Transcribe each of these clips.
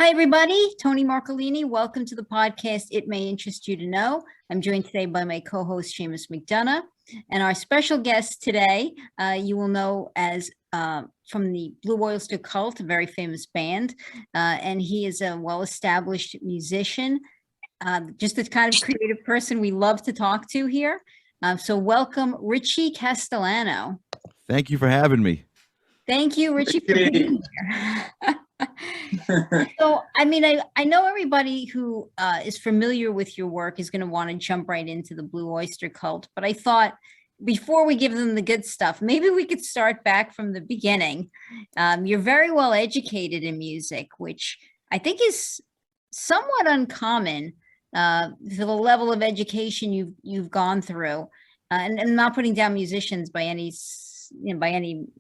Hi, everybody. Tony Marcolini. Welcome to the podcast, It May Interest You to Know. I'm joined today by my co-host, Seamus McDonough. And our special guest today, you will know as from the BLUE ÖYSTER CULT, a very famous band. And he is a well-established musician, just the kind of creative person we love to talk to here. So welcome, Richie Castellano. Thank you for having me. Thank you, Richie, for being here. So, I mean, I know everybody who is familiar with your work is going to want to jump right into the BLUE ÖYSTER CULT. But I thought before we give them the good stuff, maybe we could start back from the beginning. You're very well educated in music, which I think is somewhat uncommon for the level of education you've gone through. And not putting down musicians by any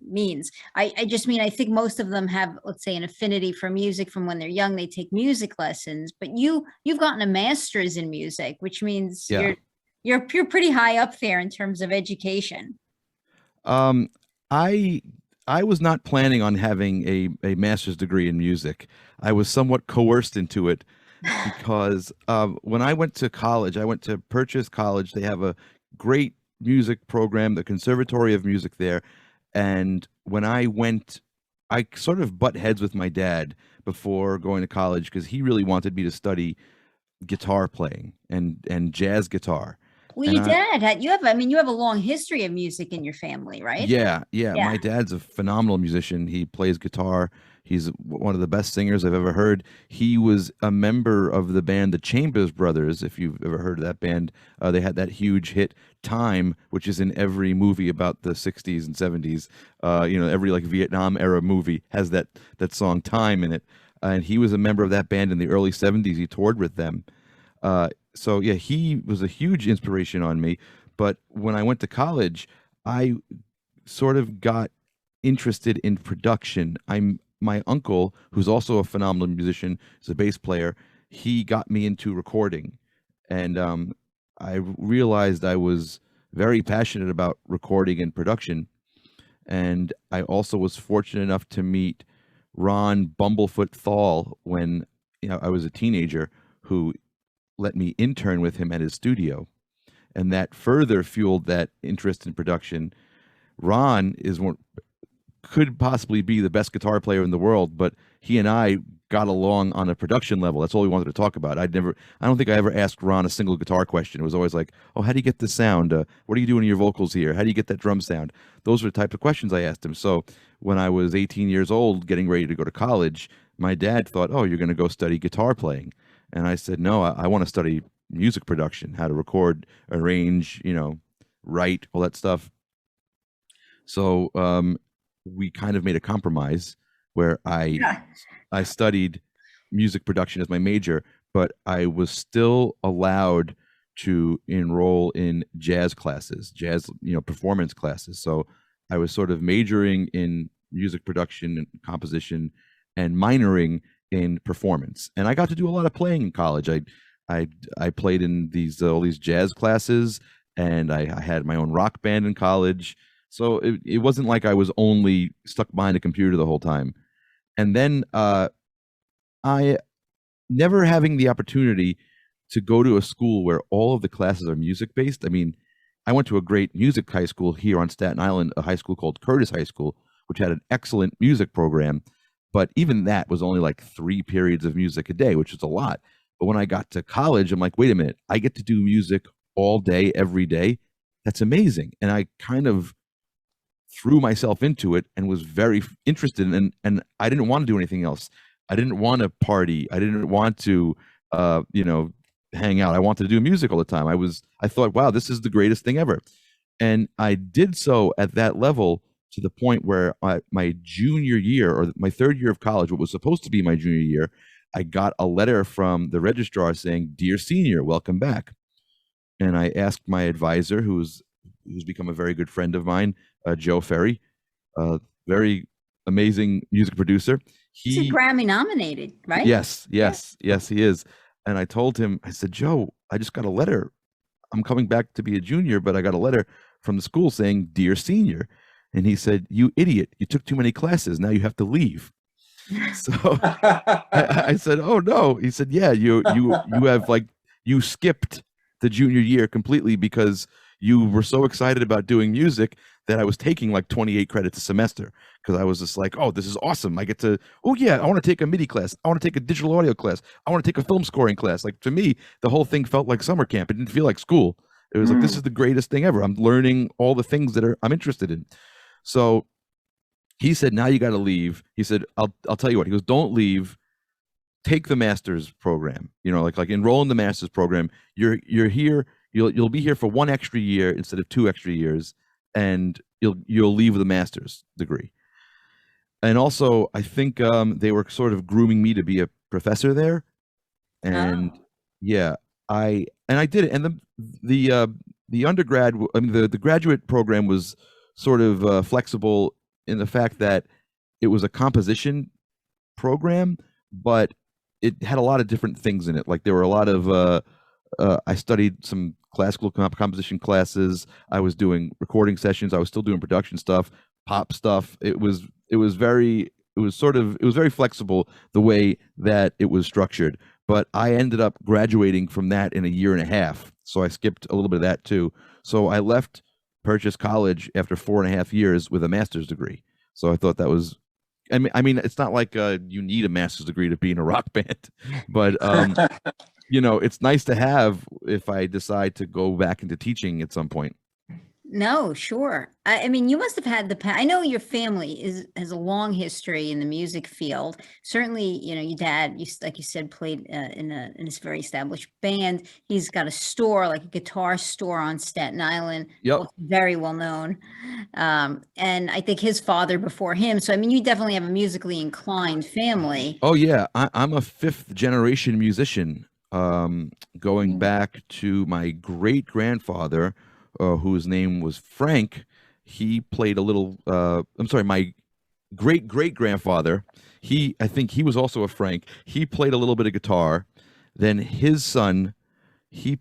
means. I just mean, I think most of them have, let's say, an affinity for music from when they're young. They take music lessons, but you've gotten a master's in music, which means you're pretty high up there in terms of education. I was not planning on having a master's degree in music. I was somewhat coerced into it because when I went to college, I went to Purchase College. They have a great music program, the Conservatory of Music there. And when I went, I sort of butt heads with my dad before going to college because he really wanted me to study guitar playing and jazz guitar. Well, your dad you have a long history of music in your family, right? Yeah. My dad's a phenomenal musician. He plays guitar. He's one of the best singers I've ever heard. He was a member of the band, the Chambers Brothers. If you've ever heard of that band, they had that huge hit "Time," which is in every movie about the 60s and 70s. Every like Vietnam era movie has that song "Time" in it. And he was a member of that band in the early 70s. He toured with them. So yeah, he was a huge inspiration on me. But when I went to college, I sort of got interested in production. My uncle, who's also a phenomenal musician, is a bass player. He got me into recording, and I realized I was very passionate about recording and production. And I also was fortunate enough to meet Ron Bumblefoot Thal when I was a teenager, who let me intern with him at his studio, and that further fueled that interest in production. Ron could possibly be the best guitar player in the world, but he and I got along on a production level. That's all we wanted to talk about. I don't think I ever asked Ron a single guitar question. It was always like, oh, how do you get this sound? What are you doing in your vocals here? How do you get that drum sound? Those were the type of questions I asked him. So when I was 18 years old, getting ready to go to college, my dad thought, oh, you're going to go study guitar playing. And I said, no, I want to study music production, how to record, arrange, write, all that stuff. So we kind of made a compromise where I studied music production as my major, but I was still allowed to enroll in jazz classes, performance classes. So I was sort of majoring in music production and composition and minoring in performance. And I got to do a lot of playing in college. I played in all these jazz classes, and I had my own rock band in college. So it wasn't like I was only stuck behind a computer the whole time. And then I never having the opportunity to go to a school where all of the classes are music based. I mean, I went to a great music high school here on Staten Island, a high school called Curtis High School, which had an excellent music program. But even that was only like 3 periods of music a day, which is a lot. But when I got to college, I'm like, wait a minute, I get to do music all day, every day. That's amazing. And I kind of threw myself into it and was very interested in, and I didn't want to do anything else. I didn't want to party. I didn't want to, hang out. I wanted to do music all the time. I thought, wow, this is the greatest thing ever. And I did so at that level to the point where my junior year, or my 3rd year of college, what was supposed to be my junior year, I got a letter from the registrar saying, "Dear senior, welcome back." And I asked my advisor, who's become a very good friend of mine, Joe Ferry, very amazing music producer. He's Grammy nominated, right? Yes, he is. And I told him, I said, Joe, I just got a letter. I'm coming back to be a junior, but I got a letter from the school saying, "Dear senior." And he said, "You idiot, you took too many classes. Now you have to leave." So I said, "Oh no." He said, "Yeah, you have like you skipped the junior year completely because you were so excited about doing music that I was taking like 28 credits a semester because I was just like, oh, this is awesome. I get to, oh yeah, I want to take a MIDI class. I want to take a digital audio class. I want to take a film scoring class. Like to me, the whole thing felt like summer camp. It didn't feel like school. It was like, this is the greatest thing ever. I'm learning all the things that I'm interested in. So he said, now you got to leave. He said, I'll tell you what. He goes, don't leave. Take the master's program. You know, like enroll in the master's program. You're here. You'll be here for 1 extra year instead of 2 extra years, and you'll leave with a master's degree. And also, I think they were sort of grooming me to be a professor there, and yeah, I did it. And the undergrad, I mean the graduate program was sort of flexible in the fact that it was a composition program, but it had a lot of different things in it. Like there were a lot of I studied some classical composition classes. I was doing recording sessions. I was still doing production stuff, pop stuff. It was very flexible the way that it was structured. But I ended up graduating from that in a year and a half. So I skipped a little bit of that too. So I left Purchase College after 4.5 years with a master's degree. So I thought that was, I mean, it's not like you need a master's degree to be in a rock band, but you know, it's nice to have if I decide to go back into teaching at some point. No, sure. I mean, you must have had I know your family has a long history in the music field. Certainly, you know, your dad, like you said, played in this very established band. He's got a store, like a guitar store on Staten Island. Yep. Very well known. And I think his father before him. So, I mean, you definitely have a musically inclined family. Oh yeah, I'm a 5th generation musician, going back to my great grandfather, whose name was Frank. He played a little. I'm sorry, my great great grandfather. I think he was also a Frank. He played a little bit of guitar. Then his son, he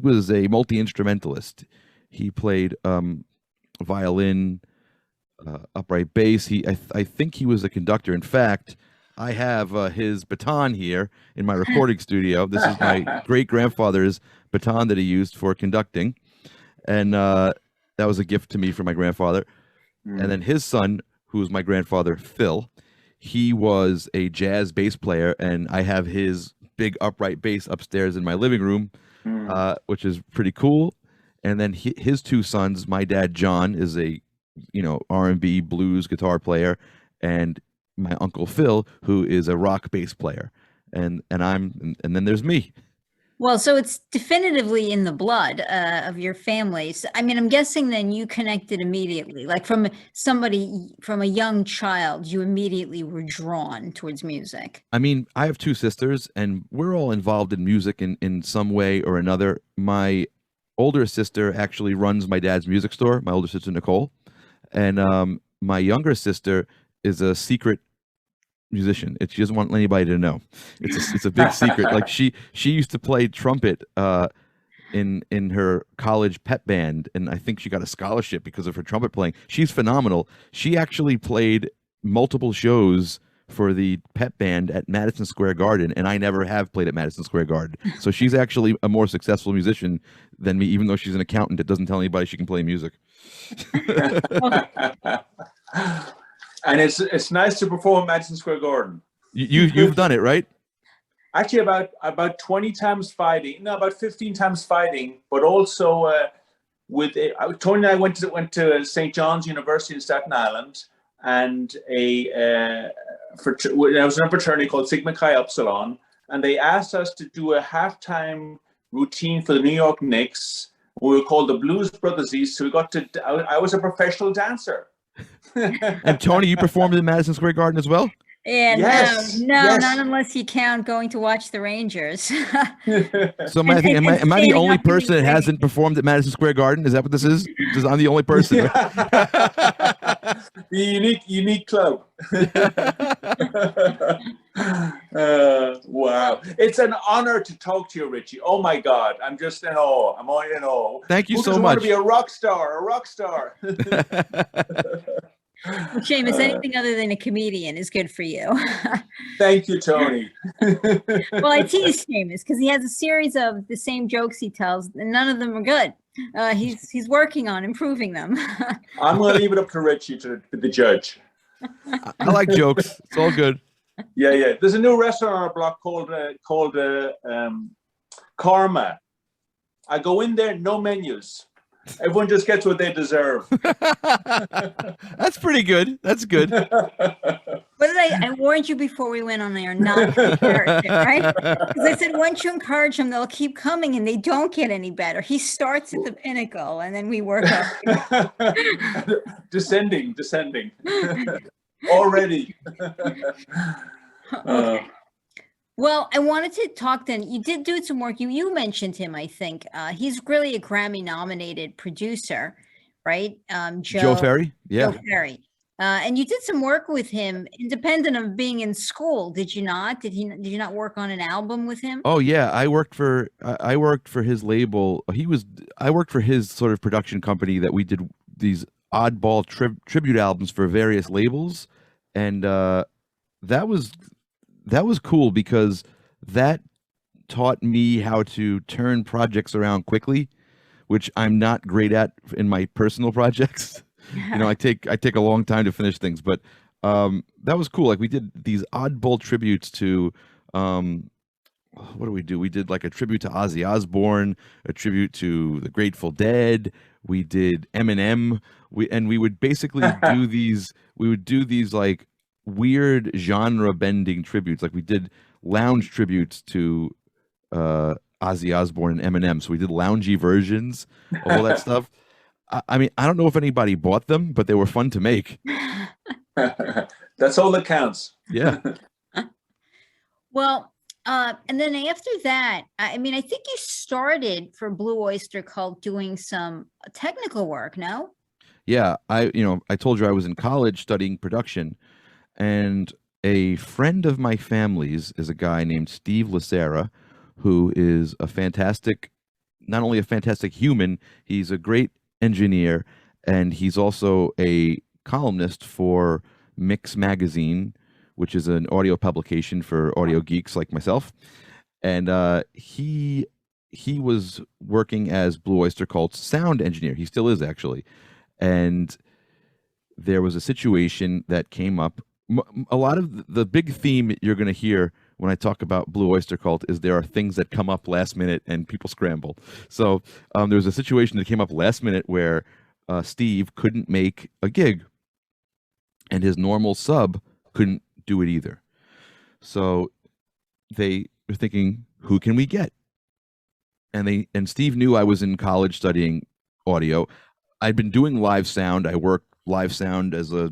was a multi instrumentalist. He played violin, upright bass. I think he was a conductor. In fact, I have his baton here in my recording studio. This is my great grandfather's baton that he used for conducting. And that was a gift to me from my grandfather. And then his son, who was my grandfather, Phil, he was a jazz bass player, and I have his big upright bass upstairs in my living room, which is pretty cool. And then his 2 sons, my dad, John, is a, you know, R&B blues guitar player, and my uncle Phil, who is a rock bass player. And then there's me. Well, so it's definitively in the blood of your family. So, I mean, I'm guessing then you connected immediately, like from a young child, you immediately were drawn towards music. I mean, I have 2 sisters, and we're all involved in music in some way or another. My older sister actually runs my dad's music store, my older sister, Nicole. And my younger sister is a secret musician. She doesn't want anybody to know. It's a big secret. Like she used to play trumpet in her college pep band, and I think she got a scholarship because of her trumpet playing. She's phenomenal. She actually played multiple shows for the pep band at Madison Square Garden, and I never have played at Madison Square Garden. So she's actually a more successful musician than me, even though she's an accountant that doesn't tell anybody she can play music. And it's nice to perform Madison Square Garden. You've done it, right? Actually, about 20 times fighting. No, about 15 times fighting. But also Tony and I went to St. John's University in Staten Island, and I was in a fraternity called Sigma Chi Upsilon, and they asked us to do a halftime routine for the New York Knicks. We were called the Blues Brothersies, so I was a professional dancer. And Tony, you performed in Madison Square Garden as well? Yeah, yes, no, yes. Not unless you count going to watch the Rangers. So am I the only person that hasn't performed at Madison Square Garden? Is that what this is? Because I'm the only person. The unique club. Wow. It's an honor to talk to you, Richie. Oh my God. I'm just in awe. I'm all in awe. Thank you Who so doesn't much. want to be a rock star, Well, Seamus, anything other than a comedian is good for you. Thank you, Tony. Well, I tease Seamus because he has a series of the same jokes he tells, and none of them are good. He's working on improving them. I'm going to leave it up to Richie, to the judge. I like jokes. It's all good. Yeah. There's a new restaurant on our block called Karma. I go in there, no menus. Everyone just gets what they deserve. That's pretty good. That's good. What did I warned you before we went on there, not to encourage it, right? Because I said, once you encourage them, they'll keep coming and they don't get any better. He starts at the pinnacle and then we work up. Descending. Already. Okay. Well, I wanted to talk then. You did do some work. You mentioned him, I think. He's really a Grammy-nominated producer, right? Joe Ferry? Yeah. Joe Ferry. And you did some work with him, independent of being in school, did you not? Did you not work on an album with him? Oh yeah, I worked for his label. I worked for his sort of production company that we did these oddball tribute albums for various labels, and that was cool because that taught me how to turn projects around quickly, which I'm not great at in my personal projects. You know, I take a long time to finish things, but that was cool. Like we did these oddball tributes to what do we do? We did like a tribute to Ozzy Osbourne, a tribute to the Grateful Dead. We did Eminem. We would basically do these. We would do these like weird genre bending tributes. Like we did lounge tributes to Ozzy Osbourne and Eminem. So we did loungy versions of all that stuff. I mean, I don't know if anybody bought them, but they were fun to make. That's all that counts. Yeah. Well, and then after that, I mean, I think you started for Blue Oyster Cult doing some technical work, no? Yeah. I told you I was in college studying production, and a friend of my family's is a guy named Steve Lacera, who is not only a fantastic human, he's a great engineer, and he's also a columnist for Mix Magazine, which is an audio publication for audio geeks like myself. And he was working as Blue Oyster Cult's sound engineer. He still is, actually. And there was a situation that came up. A lot of the big theme you're going to hear when I talk about Blue Oyster Cult is there are things that come up last minute and people scramble. So there was a situation that came up last minute where Steve couldn't make a gig, and his normal sub couldn't do it either. So they were thinking, who can we get? And Steve knew I was in college studying audio. I'd been doing live sound. I worked live sound as a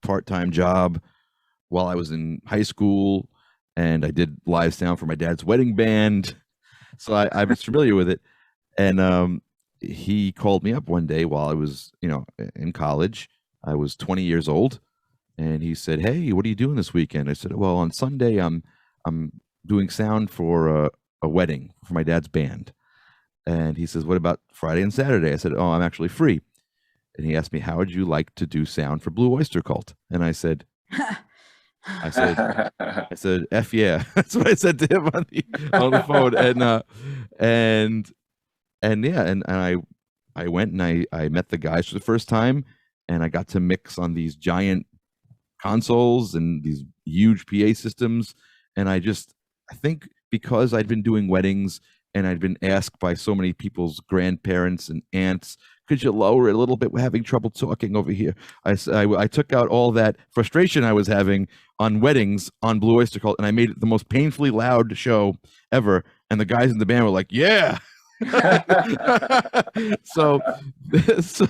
part-time job while I was in high school, and I did live sound for my dad's wedding band. So I was familiar with it. And he called me up one day while I was, in college. I was 20 years old, and he said, "Hey, what are you doing this weekend?" I said, "Well, on Sunday I'm doing sound for a wedding for my dad's band." And he says, "What about Friday and Saturday?" I said, "Oh, I'm actually free." And he asked me, "How would you like to do sound for Blue Oyster Cult?" And I said, "F yeah." That's what I said to him on the phone. And I went and I met the guys for the first time, and I got to mix on these giant consoles and these huge PA systems. And I think because I'd been doing weddings and I'd been asked by so many people's grandparents and aunts, "Could you lower it a little bit? We're having trouble talking over here." I took out all that frustration I was having on weddings on Blue Oyster Cult, and I made it the most painfully loud show ever. And the guys in the band were like, "Yeah." so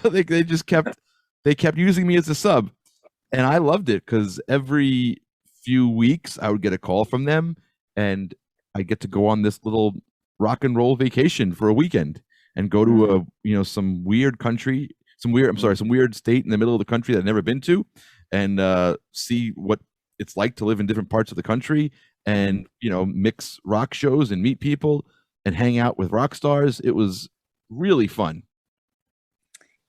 they just kept using me as a sub, and I loved it because every few weeks I would get a call from them, and I get to go on this little rock and roll vacation for a weekend and go to some weird state in the middle of the country that I've never been to, and see what it's like to live in different parts of the country, and mix rock shows and meet people and hang out with rock stars. It was really fun.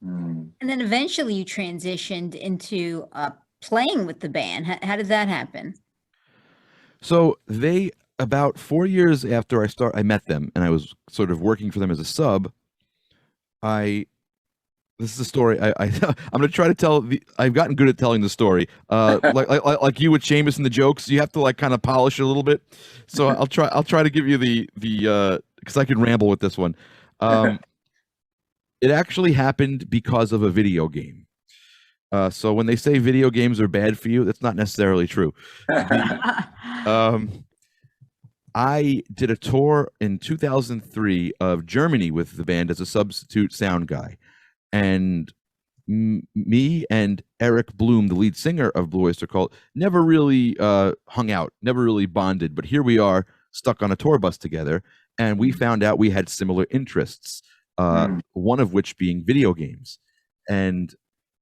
Mm. And then eventually you transitioned into playing with the band. How did that happen? So they, about 4 years after I met them, and I was sort of working for them as a sub. This is a story. I'm going to try to tell. I've gotten good at telling the story. Like you with Seamus and the jokes, you have to like kind of polish it a little bit. So I'll try to give you the because I can ramble with this one. It actually happened because of a video game. So when they say video games are bad for you, that's not necessarily true. I did a tour in 2003 of Germany with the band as a substitute sound guy. And me and Eric Bloom, the lead singer of Blue Oyster Cult, never really hung out, never really bonded. But here we are, stuck on a tour bus together, and we found out we had similar interests, one of which being video games. And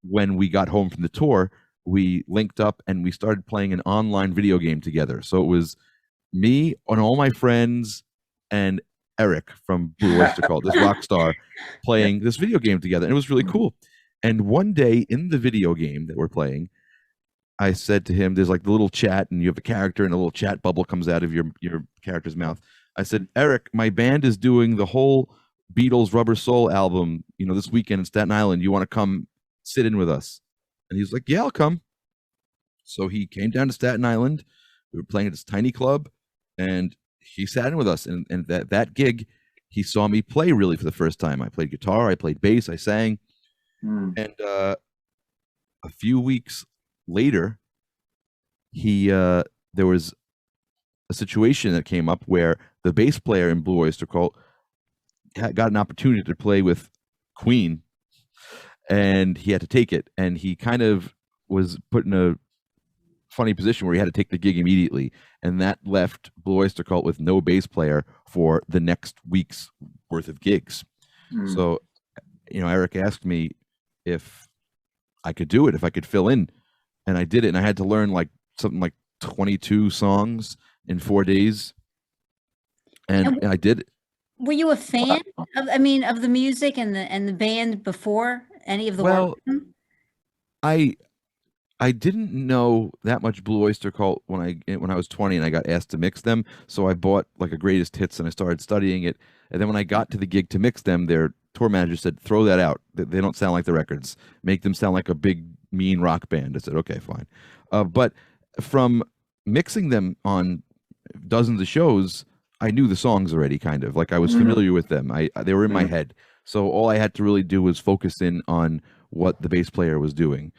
when we got home from the tour, we linked up and we started playing an online video game together. So it was me and all my friends and Eric from Blue Oyster Cult, this rock star, playing this video game together. And it was really cool. And one day in the video game that we're playing, I said to him, there's like the little chat and you have a character and a little chat bubble comes out of your character's mouth. I said, Eric, my band is doing the whole Beatles Rubber Soul album, this weekend in Staten Island. You want to come sit in with us? And he's like, yeah, I'll come. So he came down to Staten Island. We were playing at this tiny club and he sat in with us. And that gig, he saw me play really for the first time. I played guitar, I played bass, I sang. And a few weeks later, there was a situation that came up where the bass player in Blue Oyster Cult got an opportunity to play with Queen, and he had to take it. And he kind of was put in a funny position where he had to take the gig immediately, and that left Blue Oyster Cult with no bass player for the next week's worth of gigs. So, Eric asked me if I could do it, if I could fill in, and I did it. And I had to learn like something like 22 songs in 4 days, and I did it. Were you a fan of the music and the band before any of the work? I didn't know that much Blue Oyster Cult when I was 20 and I got asked to mix them. So I bought like a greatest hits and I started studying it. And then when I got to the gig to mix them, their tour manager said, throw that out. They don't sound like the records. Make them sound like a big, mean rock band. I said, okay, fine. But from mixing them on dozens of shows, I knew the songs already, kind of. Like I was familiar with them. They were in my head. So all I had to really do was focus in on what the bass player was doing.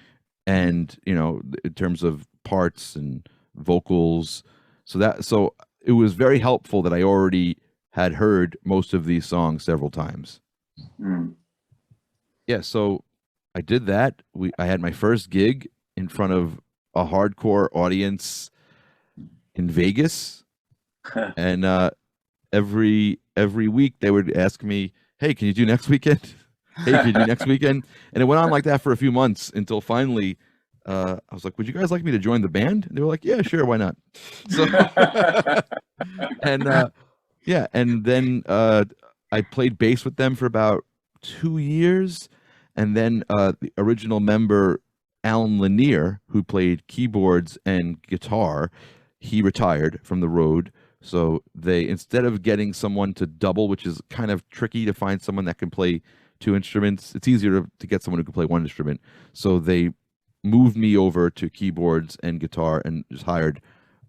And, in terms of parts and vocals. So it was very helpful that I already had heard most of these songs several times. Yeah, so I did that. I had my first gig in front of a hardcore audience in Vegas. And every week they would ask me, hey, can you do next weekend? Hey, can you do next weekend? And it went on like that for a few months until finally I was like, would you guys like me to join the band? And they were like, yeah, sure, why not? So and then I played bass with them for about 2 years. And then the original member, Alan Lanier, who played keyboards and guitar, he retired from the road. So instead of getting someone to double, which is kind of tricky to find someone that can play two instruments, it's easier to get someone who can play one instrument. So they moved me over to keyboards and guitar and just hired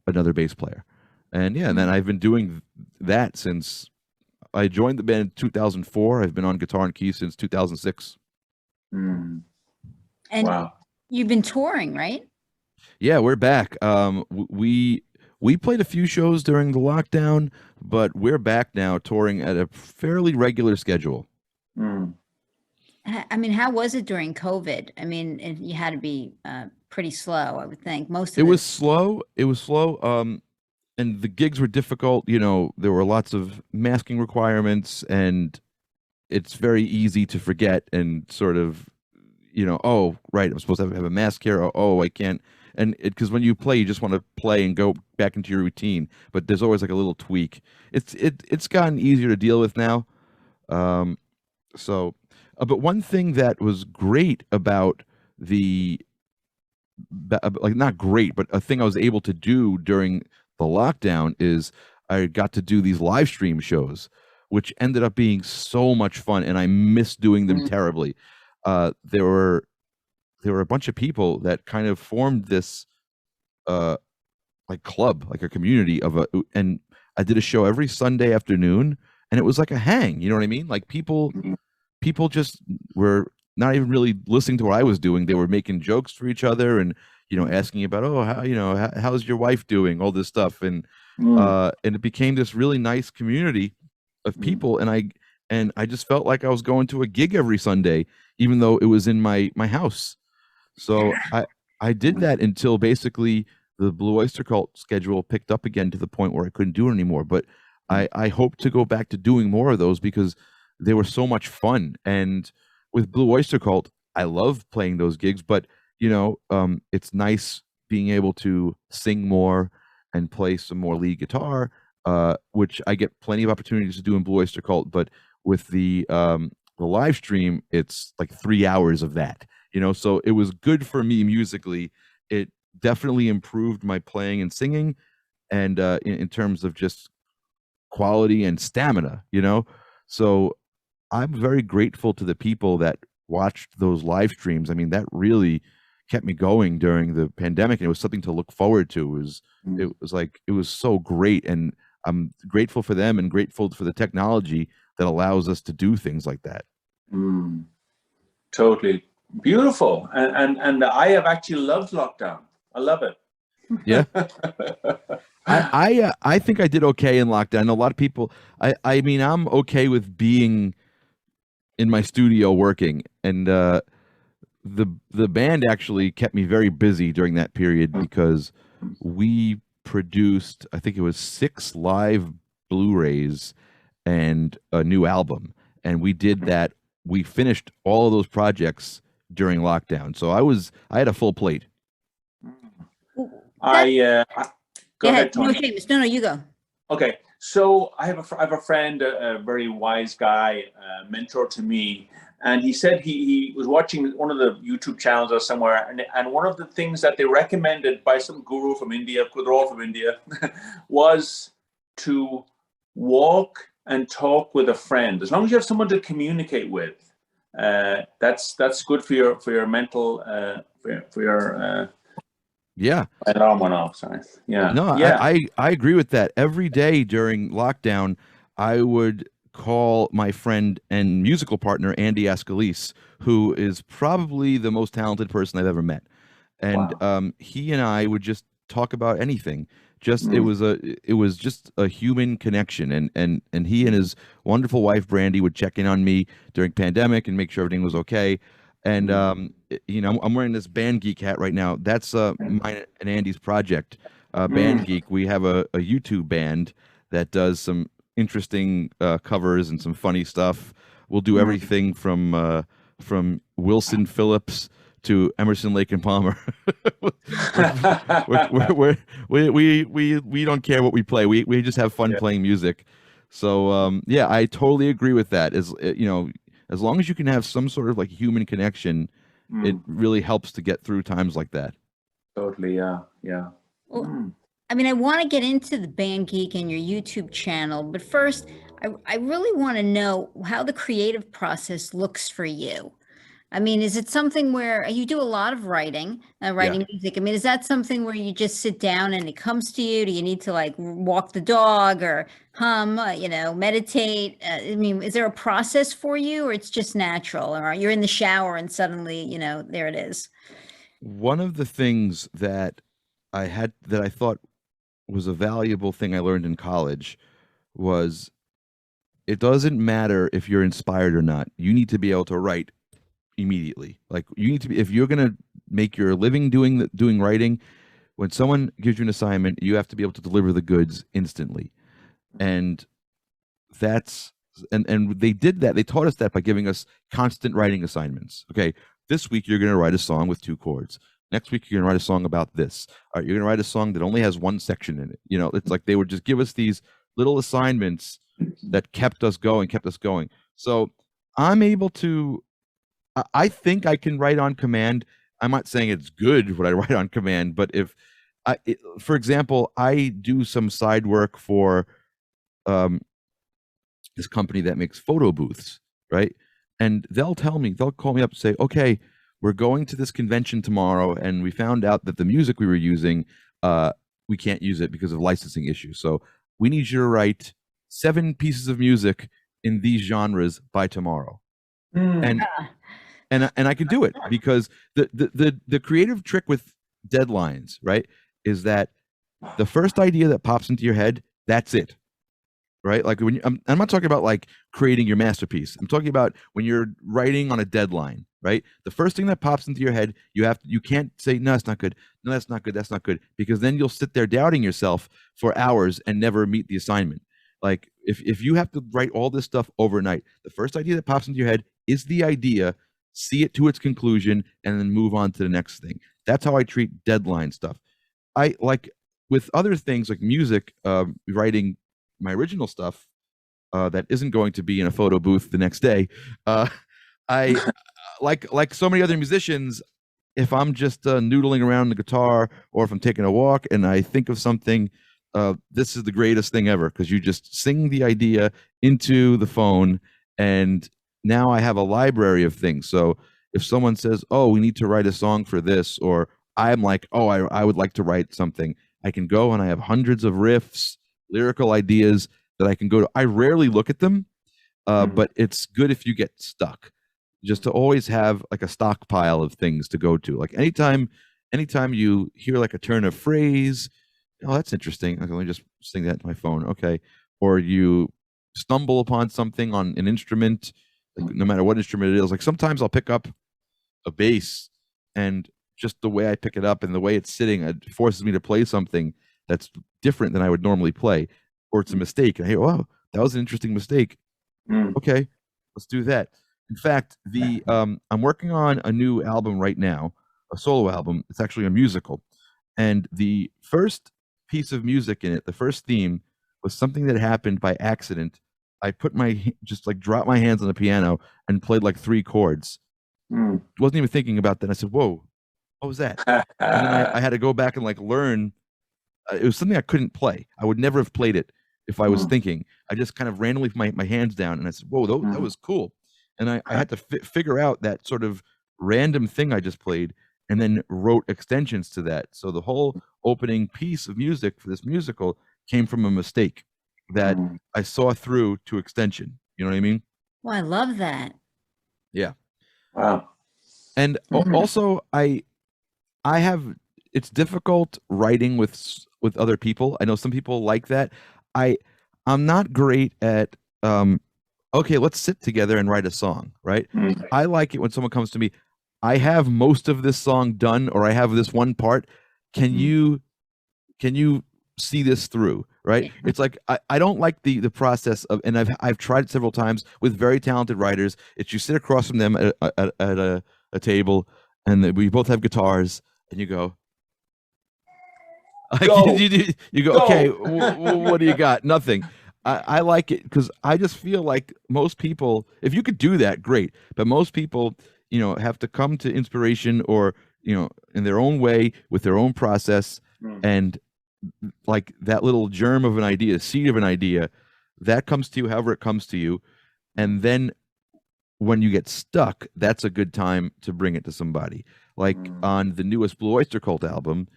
another bass player. And and then I've been doing that since I joined the band in 2004. I've been on guitar and keys since 2006. And wow. You've been touring, right? Yeah, we're back. We played a few shows during the lockdown, but we're back now touring at a fairly regular schedule. I mean, how was it during COVID? I mean, you had to be pretty slow, I would think. It was slow. And the gigs were difficult. There were lots of masking requirements, and it's very easy to forget and sort of, oh, right, I'm supposed to have a mask here. Oh, I can't. And because when you play, you just want to play and go back into your routine. But there's always like a little tweak. It's gotten easier to deal with now. But one thing that was great about like not great, but a thing I was able to do during the lockdown is I got to do these live stream shows, which ended up being so much fun, and I miss doing them terribly. There were a bunch of people that kind of formed this like club, like a community and I did a show every Sunday afternoon, and it was like a hang, you know what I mean? Like people just were not even really listening to what I was doing. They were making jokes for each other and, asking about, oh, how's your wife doing? All this stuff. And it became this really nice community of people. And I just felt like I was going to a gig every Sunday, even though it was in my house. So I did that until basically the Blue Oyster Cult schedule picked up again to the point where I couldn't do it anymore. But I hope to go back to doing more of those because they were so much fun. And with Blue Oyster Cult, I love playing those gigs, but it's nice being able to sing more and play some more lead guitar, which I get plenty of opportunities to do in Blue Oyster Cult. But with the live stream, it's like 3 hours of that, so it was good for me musically. It definitely improved my playing and singing, and in terms of just quality and stamina, so I'm very grateful to the people that watched those live streams. I mean, that really kept me going during the pandemic, and it was something to look forward to. It was so great, and I'm grateful for them and grateful for the technology that allows us to do things like that. Totally beautiful, and I have actually loved lockdown. I love it. Yeah. I think I did okay in lockdown. A lot of people. I mean, I'm okay with being in my studio working, and the band actually kept me very busy during that period because we produced, I think it was 6 live Blu-rays and a new album, and we did that. We finished all of those projects during lockdown, so I had a full plate. Go ahead, Tony. No, Seamus. No, you go. Okay, so I have a friend, a very wise guy, mentor to me, and he said he was watching one of the YouTube channels or somewhere, and one of the things that they recommended by some guru from India, they're all from India, was to walk and talk with a friend. As long as you have someone to communicate with, that's good for your mental, for your. Yeah. My alarm went off. Sorry. Yeah. No, yeah. I agree with that. Every day during lockdown, I would call my friend and musical partner, Andy Ascalise, who is probably the most talented person I've ever met. And wow. He and I would just talk about anything. It was just a human connection. And he and his wonderful wife, Brandy, would check in on me during pandemic and make sure everything was okay. And I'm wearing this BAND GEEK hat right now. That's mine and Andy's project. BAND GEEK. We have a YouTube band that does some interesting covers and some funny stuff. We'll do everything from Wilson Phillips to Emerson, Lake and Palmer. we don't care what we play. We just have fun playing music. So yeah, I totally agree with that. As long as you can have some sort of like human connection, it really helps to get through times like that. Totally, yeah. Well, I mean, I want to get into the BAND GEEK and your YouTube channel, but first, I really want to know how the creative process looks for you. I mean, is it something where you do a lot of writing music? I mean, is that something where you just sit down and it comes to you? Do you need to like walk the dog or hum, meditate? I mean, is there a process for you, or it's just natural, or you're in the shower and suddenly, there it is? One of the things that I thought was a valuable thing I learned in college was it doesn't matter if you're inspired or not. You need to be able to write immediately. Like you need to be, if you're going to make your living doing writing, when someone gives you an assignment, you have to be able to deliver the goods instantly. And they did that. They taught us that by giving us constant writing assignments. Okay, this week you're going to write a song with 2 chords. Next week you're going to write a song about this. All right, you're going to write a song that only has 1 section in it. It's like they would just give us these little assignments that kept us going. So I'm able to I think I can write on command. I'm not saying it's good what I write on command, but if for example, I do some side work for um, this company that makes photo booths, right? And they'll call me up and say, okay, we're going to this convention tomorrow, and we found out that the music we were using, we can't use it because of licensing issues. So we need you to write 7 pieces of music in these genres by tomorrow. And I can do it because the creative trick with deadlines, right, is that the first idea that pops into your head, that's it. Right? Like when I'm not talking about like creating your masterpiece. I'm talking about when you're writing on a deadline, right? The first thing that pops into your head, you can't say, no, that's not good. No, that's not good. That's not good. Because then you'll sit there doubting yourself for hours and never meet the assignment. Like if you have to write all this stuff overnight, the first idea that pops into your head is the idea, see it to its conclusion, and then move on to the next thing. That's how I treat deadline stuff. I like with other things like music, writing my original stuff that isn't going to be in a photo booth the next day. I like so many other musicians, if I'm just noodling around the guitar or if I'm taking a walk and I think of something, this is the greatest thing ever because you just sing the idea into the phone and now I have a library of things. So if someone says, oh, we need to write a song for this, or I'm like, oh, I would like to write something, I can go and I have hundreds of riffs, lyrical ideas that I can go to. I rarely look at them, but it's good if you get stuck, just to always have like a stockpile of things to go to. Like anytime you hear like a turn of phrase, oh, that's interesting. Let me just sing that to my phone. Okay. Or you stumble upon something on an instrument, like no matter what instrument it is. Like sometimes I'll pick up a bass and just the way I pick it up and the way it's sitting, it forces me to play something that's different than I would normally play, or it's a mistake. And I hear, wow, that was an interesting mistake. Okay, let's do that. In fact, I'm working on a new album right now, a solo album. It's actually a musical. And the first piece of music in it, the first theme, was something that happened by accident. I just like dropped my hands on the piano and played like 3 chords. Wasn't even thinking about that. I said, whoa, what was that? And then I had to go back and like learn. It was something I couldn't play. I would never have played it if I was thinking. I just kind of randomly put my hands down and I said, whoa, that was cool. And I had to figure out that sort of random thing I just played and then wrote extensions to that. So the whole opening piece of music for this musical came from a mistake that I saw through to extension. You know what I mean? Well, I love that. Yeah. Wow. And also it's difficult writing with other people. I know some people like that. I'm not great at okay, let's sit together and write a song, right? I like it when someone comes to me, I have most of this song done, or I have this one part. Can you see this through, right? It's like I don't like the process of, and I've tried it several times with very talented writers. It's you sit across from them at a table, and we both have guitars, and you go. Go. You go. Okay, what do you got? Nothing. I like it because I just feel like most people, if you could do that, great. But most people, have to come to inspiration or, in their own way with their own process. And like that little germ of an idea, seed of an idea, that comes to you however it comes to you. And then when you get stuck, that's a good time to bring it to somebody. Like on the newest Blue Oyster Cult album,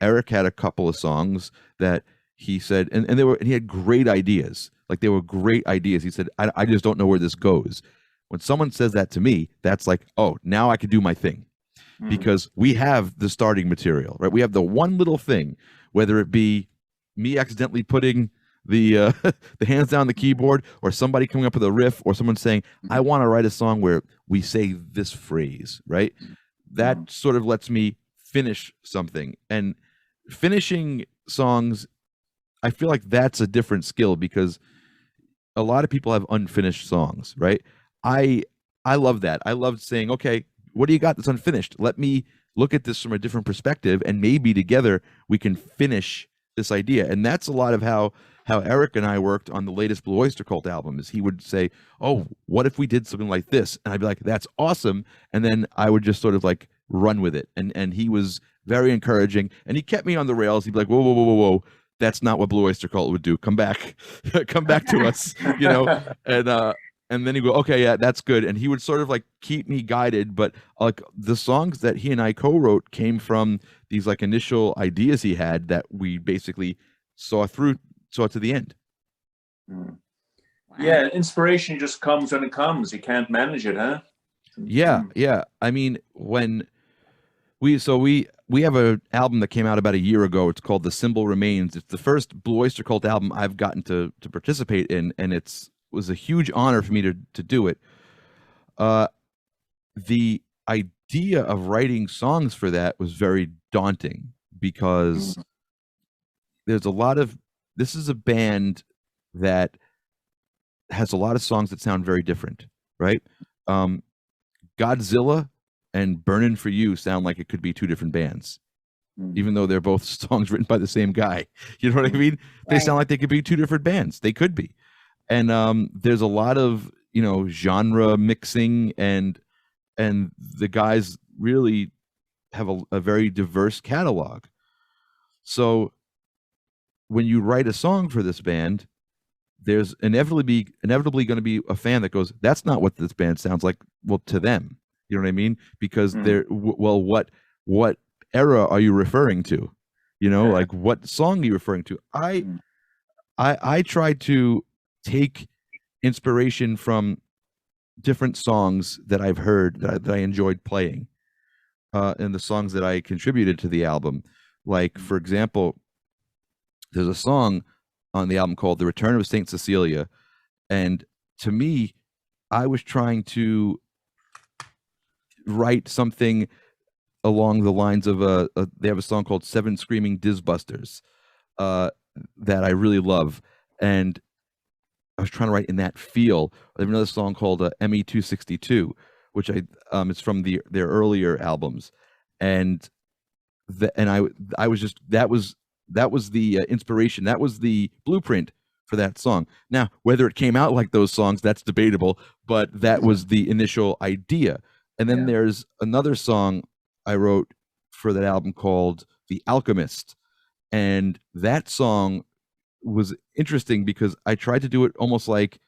Eric had a couple of songs that he said, and he had great ideas. Like they were great ideas. He said, I just don't know where this goes. When someone says that to me, that's like, oh, now I can do my thing. Because we have the starting material, right? We have the one little thing, whether it be me accidentally putting the the hands down the keyboard, or somebody coming up with a riff, or someone saying, I want to write a song where we say this phrase, right? That sort of lets me finish something. And finishing songs, I feel like that's a different skill because a lot of people have unfinished songs, right? I love that. I love saying, okay, what do you got that's unfinished? Let me look at this from a different perspective, and maybe together we can finish this idea. And that's a lot of how how Eric and I worked on the latest Blue Oyster Cult album. Is he would say, "Oh, what if we did something like this?" And I'd be like, "That's awesome," and then I would just sort of like run with it. And he was very encouraging, and he kept me on the rails. He'd be like, "Whoa, whoa, whoa, whoa, whoa. That's not what Blue Oyster Cult would do. Come back, come back to us," you know. And then he'd go, "Okay, yeah, that's good." And he would sort of like keep me guided. But like the songs that he and I co-wrote came from these like initial ideas he had that we basically saw to the end. Wow. Yeah, inspiration just comes when it comes. You can't manage it, huh? Yeah. I mean, when we have an album that came out about a year ago. It's called The Symbol Remains. It's the first Blue Oyster Cult album I've gotten to participate in, and was a huge honor for me to do it. The idea of writing songs for that was very daunting because there's a lot of, this is a band that has a lot of songs that sound very different, right? Godzilla and Burnin' For You sound like it could be two different bands, even though they're both songs written by the same guy. You know what I mean? They sound like they could be two different bands. They could be. And there's a lot of, you know, genre mixing, and the guys really have a very diverse catalog. So when you write a song for this band, there's inevitably going to be a fan that goes, "That's not what this band sounds like." Well, to them, you know what I mean? Because they're well, what era are you referring to? You know, like what song are you referring to? I try to take inspiration from different songs that I've heard that I enjoyed playing, and the songs that I contributed to the album. Like, for example, there's a song on the album called "The Return of Saint Cecilia," and to me, I was trying to write something along the lines of they have a song called "Seven Screaming Dizbusters" that I really love, and I was trying to write in that feel. I have another song called ME 262, which it's from their earlier albums, and I was just that was the inspiration, that was the blueprint for that song. Now, whether it came out like those songs, that's debatable, but that was the initial idea. And then there's another song I wrote for that album called "The Alchemist," and that song was interesting because I tried to do it almost like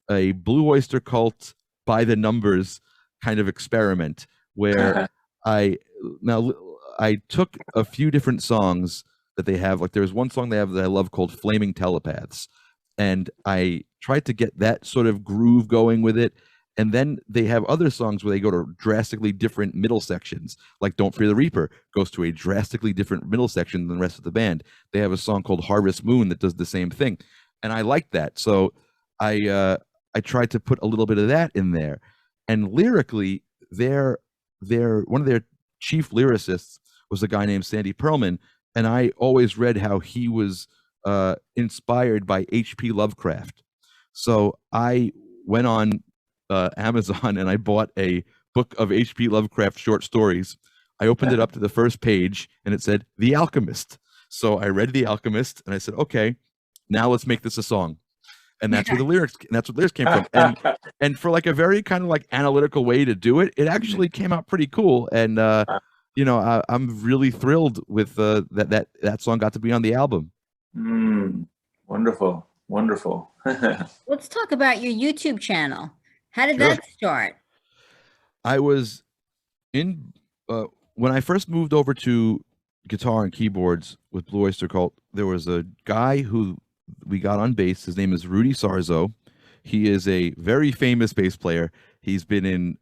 a Blue Oyster Cult by the numbers kind of experiment, where I took a few different songs that they have. Like there's one song they have that I love called "Flaming Telepaths," and I tried to get that sort of groove going with it. And then they have other songs where they go to drastically different middle sections, like "Don't Fear the Reaper" goes to a drastically different middle section than the rest of the band. They have a song called "Harvest Moon" that does the same thing, and I like that. So I tried to put a little bit of that in there. And lyrically, they're one of their chief lyricists was a guy named Sandy Pearlman, and I always read how he was inspired by H.P. Lovecraft. So I went on Amazon and I bought a book of H.P. Lovecraft short stories. I opened it up to the first page and it said "The Alchemist." So I read "The Alchemist" and I said, "Okay, now let's make this a song." And that's where the lyrics came from. And for like a very kind of like analytical way to do it, it actually came out pretty cool. And you know, I'm really thrilled with that song got to be on the album. Wonderful. Let's talk about your YouTube channel. How did that start? I was in when I first moved over to guitar and keyboards with Blue Oyster Cult, there was a guy who we got on bass. His name is Rudy Sarzo. He is a very famous bass player. He's been in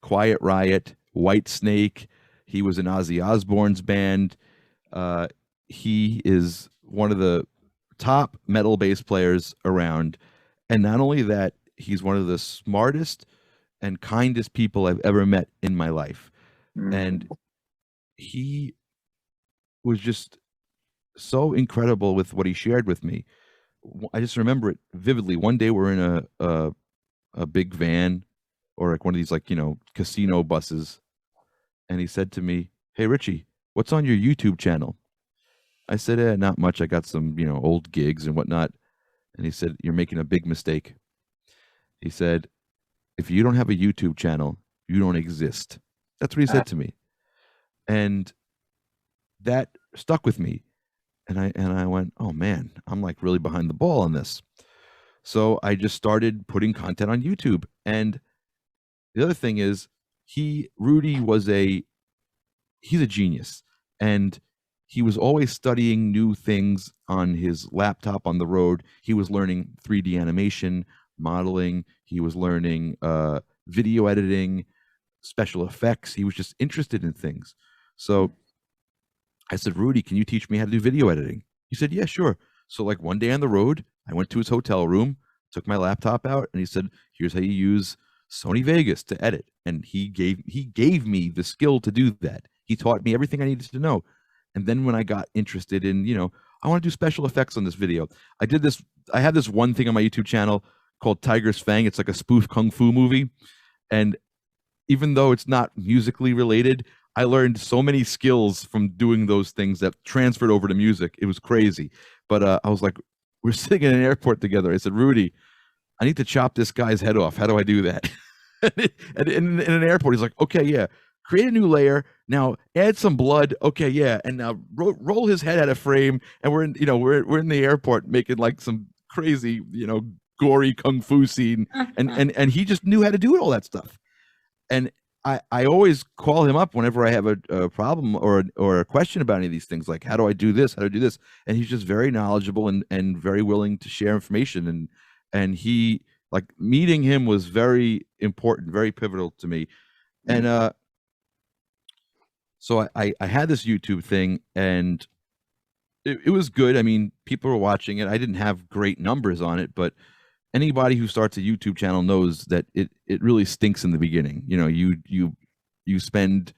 Quiet Riot, White Snake. He was in Ozzy Osbourne's band. He is one of the top metal bass players around. And not only that, he's one of the smartest and kindest people I've ever met in my life. And he was just so incredible with what he shared with me. I just remember it vividly. One day we're in a big van, or like one of these, like, you know, casino buses. And he said to me, "Hey, Richie, what's on your YouTube channel?" I said, not much. I got some, old gigs and whatnot. And he said, you're making a big mistake. He said, if you don't have a YouTube channel, you don't exist. That's what he said to me. And that stuck with me. And I went, oh man, I'm like really behind the ball on this. So I just started putting content on YouTube. And the other thing is, Rudy he's a genius. And he was always studying new things on his laptop on the road. He was learning 3D animation, modeling. He was learning video editing, special effects. He was just interested in things. So I said, Rudy, can you teach me how to do video editing? He said, yeah, sure. So like one day on the road, I went to his hotel room, took my laptop out, and he said, here's how you use Sony Vegas to edit. And he gave me the skill to do that. He taught me everything I needed to know. And then when I got interested in, I want to do special effects on this video. I have this one thing on my YouTube channel called Tiger's Fang. It's like a spoof kung fu movie. And even though it's not musically related, I learned so many skills from doing those things that transferred over to music. It was crazy. But I was like, we're sitting in an airport together. I said, Rudy, I need to chop this guy's head off. How do I do that? And in an airport, he's like, okay, yeah. Create a new layer. Now add some blood. Okay, yeah. And now roll his head out of frame. And we're in the airport making like some crazy, gory kung fu scene. And he just knew how to do all that stuff. And I always call him up whenever I have a problem or a question about any of these things, like how do I do this? How do I do this? And he's just very knowledgeable and very willing to share information. And he, like, meeting him was very important, very pivotal to me. And so I had this YouTube thing, and it was good. I mean, people were watching it. I didn't have great numbers on it, but anybody who starts a YouTube channel knows that it really stinks in the beginning. You spend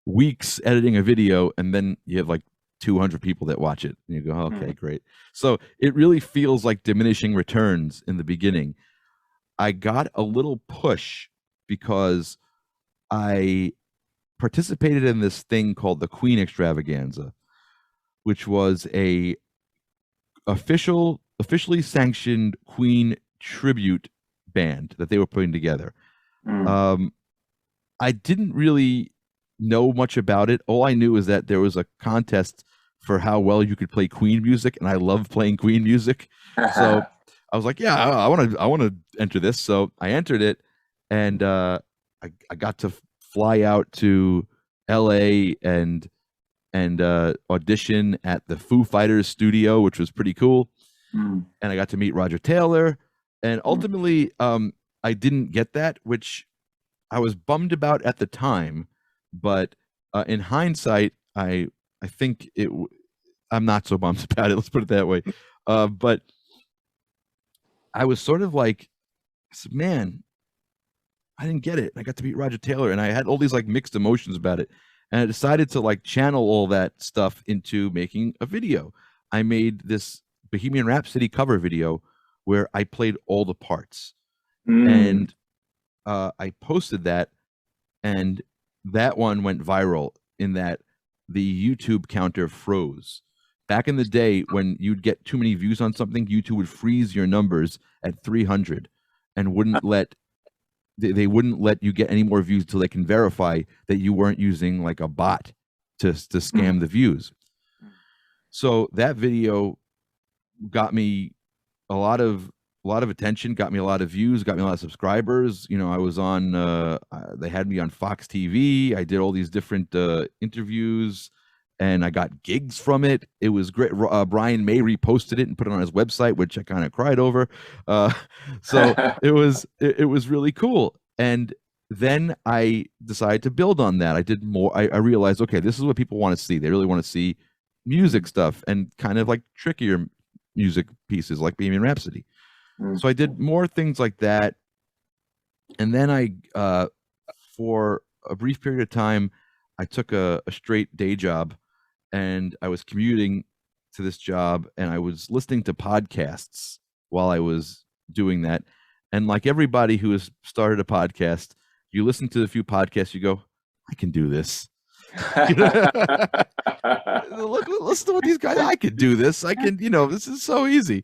weeks editing a video, and then you have like 200 people that watch it, and you go, okay, great. So it really feels like diminishing returns in the beginning. I got a little push because I participated in this thing called the Queen Extravaganza, which was a officially sanctioned Queen tribute band that they were putting together. I didn't really know much about it. All I knew is that there was a contest for how well you could play Queen music, and I love playing Queen music. So I was like, yeah, I want to enter this. So I entered it, and I got to fly out to LA and audition at the Foo Fighters studio, which was pretty cool. And I got to meet Roger Taylor, and ultimately I didn't get that, which I was bummed about at the time, but in hindsight, I think I'm not so bummed about it. Let's put it that way. But I was sort of like, man, I didn't get it. I got to meet Roger Taylor, and I had all these like mixed emotions about it. And I decided to like channel all that stuff into making a video. I made this Bohemian Rhapsody cover video where I played all the parts. And I posted that, and that one went viral in that the YouTube counter froze. Back in the day, when you'd get too many views on something, YouTube would freeze your numbers at 300 and wouldn't let they wouldn't let you get any more views until they can verify that you weren't using like a bot to scam the views. So that video got me a lot of attention, got me a lot of views, got me a lot of subscribers. I was on they had me on Fox TV. I did all these different interviews, and I got gigs from it. It was great. Brian May reposted it and put it on his website, which I kind of cried over. So it was really cool. And then I decided to build on that. I did more. I realized, okay, this is what people want to see. They really want to see music stuff and kind of like trickier music pieces like Bohemian Rhapsody. So I did more things like that. And then I, for a brief period of time, I took a straight day job, and I was commuting to this job, and I was listening to podcasts while I was doing that. And like everybody who has started a podcast, you listen to a few podcasts, you go, I can do this. look, listen to what these guys. I could do this. I can. This is so easy.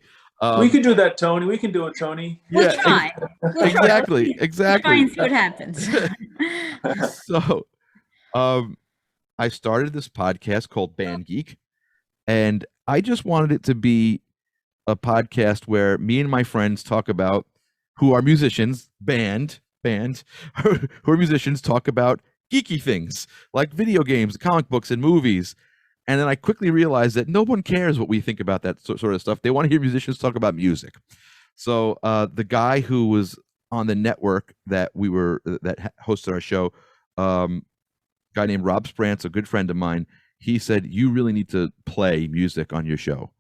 We can do that, Tony. We can do it, Tony. We'll try. Exactly. We'll try and see what happens. So, I started this podcast called BAND GEEK, and I just wanted it to be a podcast where me and my friends talk about who are musicians, band, who are musicians, talk about geeky things like video games, comic books, and movies. And then I quickly realized that no one cares what we think about that sort of stuff. They want to hear musicians talk about music. So the guy who was on the network that hosted our show, guy named Rob Sprance, a good friend of mine, he said, "You really need to play music on your show."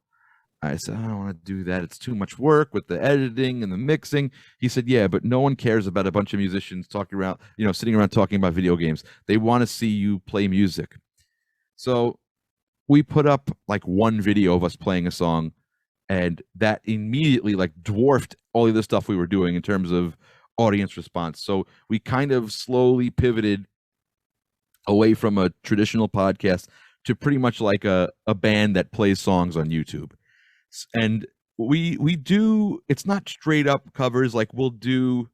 I said, "I don't want to do that. It's too much work with the editing and the mixing." He said, "Yeah, but no one cares about a bunch of musicians talking around, sitting around talking about video games. They want to see you play music." So we put up like one video of us playing a song, and that immediately like dwarfed all of the stuff we were doing in terms of audience response. So we kind of slowly pivoted away from a traditional podcast to pretty much like a band that plays songs on YouTube. And we do, it's not straight up covers. Like we'll do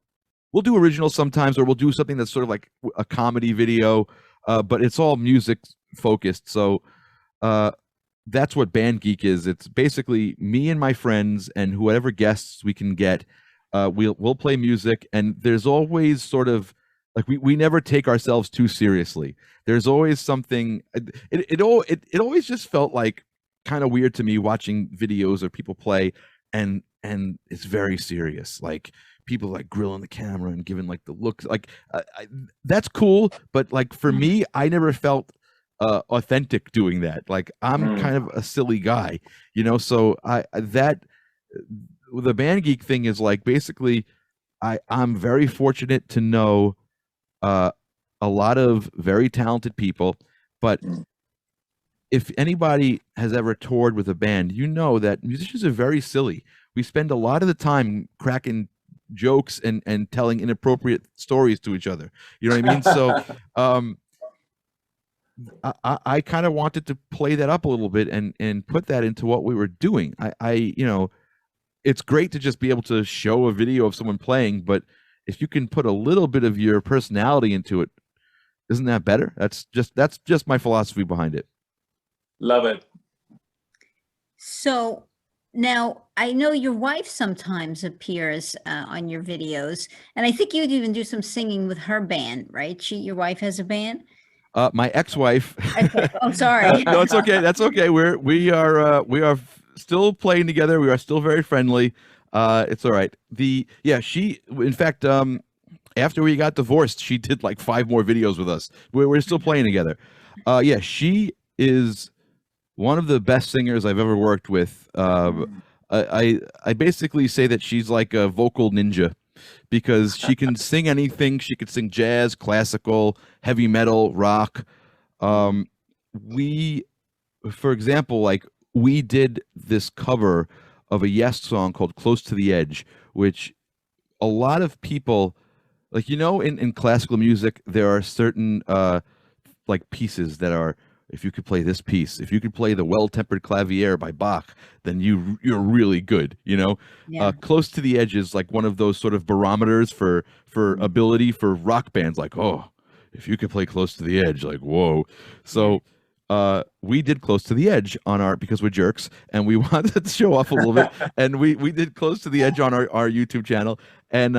originals sometimes, or we'll do something that's sort of like a comedy video, but it's all music focused. So that's what BAND GEEK is. It's basically me and my friends and whoever guests we can get. We'll play music, and there's always sort of like we never take ourselves too seriously. There's always something. It always just felt like kind of weird to me watching videos of people play, and it's very serious. Like people like grilling the camera and giving like the looks. Like that's cool, but like for me, I never felt authentic doing that. Like I'm kind of a silly guy, so the BAND GEEK thing is like basically I'm very fortunate to know a lot of very talented people, but if anybody has ever toured with a band, that musicians are very silly. We spend a lot of the time cracking jokes and telling inappropriate stories to each other. You know what I mean? So I kind of wanted to play that up a little bit and put that into what we were doing. It's great to just be able to show a video of someone playing, but if you can put a little bit of your personality into it, isn't that better? That's just my philosophy behind it. Love it. So now I know your wife sometimes appears on your videos, and I think you'd even do some singing with her band, right? Your wife has a band? My ex-wife. Oh, sorry. No, it's okay. That's okay. We are still playing together. We are still very friendly. It's all right. She, in fact, after we got divorced, she did like 5 more videos with us. We're still playing together. She is one of the best singers I've ever worked with. I basically say that she's like a vocal ninja, because she can sing anything. She could sing jazz, classical, heavy metal, rock. For example, like we did this cover of a Yes song called Close to the Edge, which a lot of people, like, in classical music, there are certain like pieces that are, if you could play this piece, if you could play the Well-Tempered Clavier by Bach, then you're really good, Yeah. Close to the Edge is like one of those sort of barometers for ability for rock bands. Like, oh, if you could play Close to the Edge, like, whoa. So we did Close to the Edge because we're jerks, and we wanted to show off a little bit, and we did Close to the Edge on our YouTube channel, and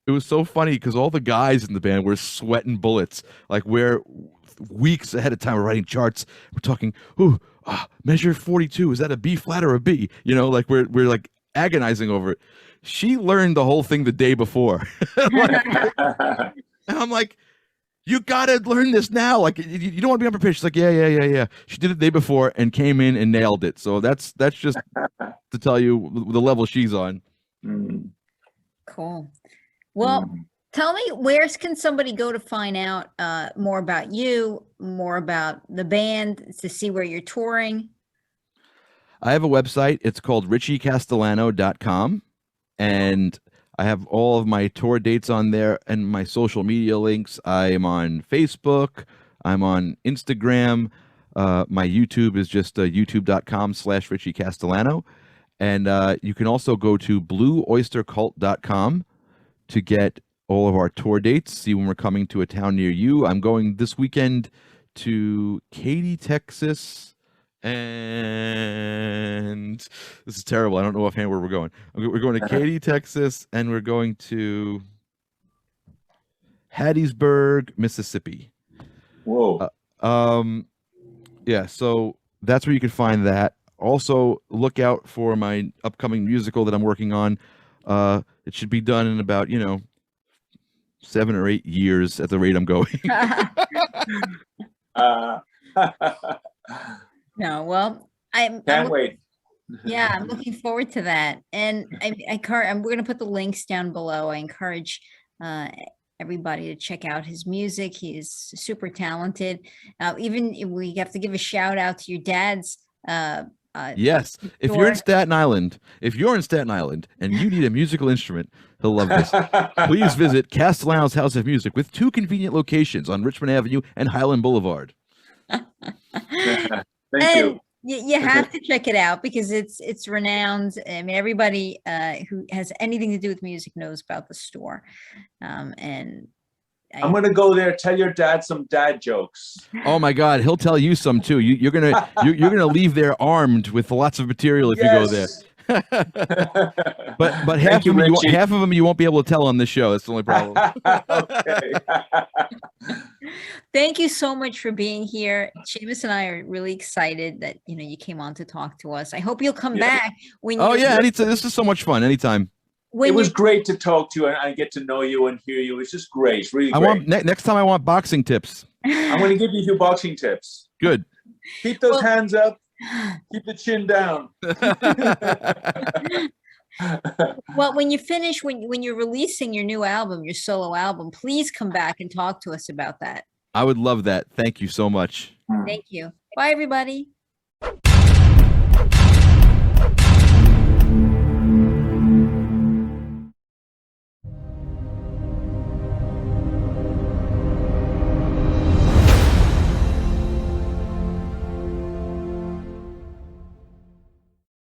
it was so funny because all the guys in the band were sweating bullets. Like we're weeks ahead of time, we're writing charts. We're talking, measure 42. Is that a B flat or a B? Like we're like agonizing over it. She learned the whole thing the day before. And I'm like, you gotta learn this now. Like you don't want to be unprepared. She's like, yeah. She did it the day before and came in and nailed it. So that's just to tell you the level she's on. Cool. Well, tell me, where can somebody go to find out more about you, more about the band, to see where you're touring? I have a website. It's called richiecastellano.com, and I have all of my tour dates on there and my social media links. I am on Facebook. I'm on Instagram. My YouTube is just youtube.com/Richie Castellano. And you can also go to blueoystercult.com to get all of our tour dates, see when we're coming to a town near you. I'm going this weekend to Katy, Texas, and this is terrible. I don't know offhand where we're going. We're going to Katy, Texas, and we're going to Hattiesburg, Mississippi. Whoa. Yeah, so that's where you can find that. Also, look out for my upcoming musical that I'm working on. It should be done in about, 7 or 8 years at the rate I'm going. No, well, I'm wait. Yeah, I'm looking forward to that. And we're going to put the links down below. I encourage everybody to check out his music. He is super talented. Even we have to give a shout out to your dad's. Yes, if you're in Staten Island, and you need a musical instrument, he'll love this. Please visit Castellano's House of Music with 2 convenient locations on Richmond Avenue and Highland Boulevard. Thank you. You have to check it out because it's renowned. I mean, everybody who has anything to do with music knows about the store. And I'm gonna go there. Tell your dad some dad jokes. Oh my God, he'll tell you some too. You're gonna leave there armed with lots of material if you go there. but half of them you won't be able to tell on this show. That's the only problem. Okay. Thank you so much for being here. Seamus and I are really excited that you came on to talk to us. I hope you'll come back when. Oh yeah, anytime. This is so much fun. Anytime. It was great to talk to you and get to know you and hear you. It's just great, really great. Next time I want boxing tips. I'm going to give you a few boxing tips. Good. Keep those hands up. Keep the chin down. Well, when you finish, when you're releasing your new album, your solo album, please come back and talk to us about that. I would love that. Thank you so much. Thank you. Bye, everybody.